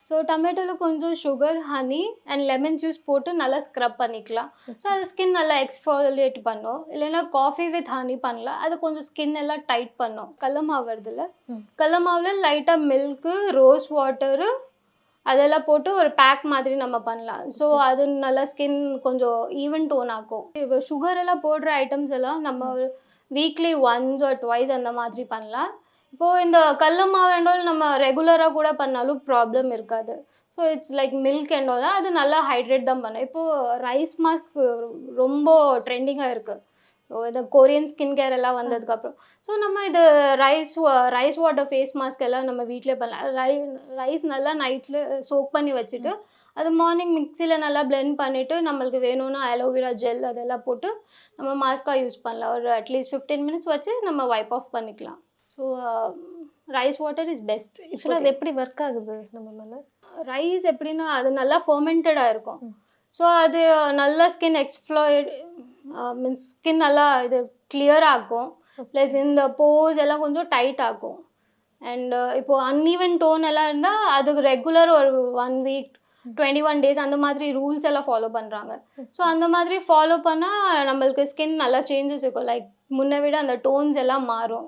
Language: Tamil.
ஸோ டொமேட்டோவில் கொஞ்சம் sugar, honey and lemon juice போட்டு நல்லா ஸ்க்ரப் பண்ணிக்கலாம். ஸோ அது ஸ்கின் நல்லா எக்ஸ்ஃபோலியேட் பண்ணும். இல்லைன்னா காஃபி வித் ஹனி பண்ணலாம். அது கொஞ்சம் ஸ்கின் எல்லாம் டைட் பண்ணும். கடல மாவு வருதுல்ல, கடல மாவில் லைட்டாக மில்க்கு, ரோஸ் வாட்டரு அதெல்லாம் போட்டு ஒரு பேக் மாதிரி நம்ம பண்ணலாம். ஸோ அது நல்லா ஸ்கின் கொஞ்சம் ஈவன் டோன் ஆக்கும். இப்போ சுகர் எல்லாம் போடுற ஐட்டம்ஸ் எல்லாம் நம்ம வீக்லி ஒன்ஸ் ஆர் ட்வைஸ் அந்த மாதிரி பண்ணலாம். இப்போது இந்த கடல மாவு அண்ட் நம்ம ரெகுலராக கூட பண்ணாலும் ப்ராப்ளம் இருக்காது. So it's like milk and all அது நல்லா ஹைட்ரேட் தான் பண்ணும். இப்போது ரைஸ் மாஸ்க் ரொம்ப ட்ரெண்டிங்காக இருக்குது. ஸோ இந்த கொரியன் ஸ்கின் கேர் எல்லாம் வந்ததுக்கப்புறம். ஸோ நம்ம இது ரைஸ் வாட்டர் ஃபேஸ் மாஸ்க் எல்லாம் நம்ம வீட்டிலே பண்ணலாம். ரைஸ் நல்லா நைட்டில் சோக் பண்ணி வச்சுட்டு அது மார்னிங் மிக்சியில் நல்லா பிளெண்ட் பண்ணிவிட்டு நம்மளுக்கு வேணும்னா அலோவேரா ஜெல் அதெல்லாம் போட்டு நம்ம மாஸ்க்காக யூஸ் பண்ணலாம். ஒரு அட்லீஸ்ட் 15 மினிட்ஸ் வச்சு நம்ம வைப் ஆஃப் பண்ணிக்கலாம். So rice water is best. ஆக்சுவலாக அது எப்படி ஒர்க் ஆகுது நம்ம மேலே? ரைஸ் எப்படின்னா அது நல்லா ஃபர்மெண்டடாக இருக்கும். ஸோ அது நல்லா ஸ்கின் மீன்ஸ் ஸ்கின் நல்லா இது கிளியர் ஆகும். ப்ளஸ் இந்த போஸ் எல்லாம் கொஞ்சம் டைட் ஆகும். அண்ட் இப்போது அன்ஈவன் டோன் எல்லாம் இருந்தால் அதுக்கு ரெகுலர் ஒரு 1 வீக் 21 டேஸ் அந்த மாதிரி ரூல்ஸ் எல்லாம் ஃபாலோ பண்ணுறாங்க. ஸோ அந்த மாதிரி ஃபாலோ பண்ணால் நம்மளுக்கு ஸ்கின் நல்லா சேஞ்சஸ் இருக்கும். லைக் முன்னை விட அந்த டோன்ஸ் எல்லாம் மாறும்.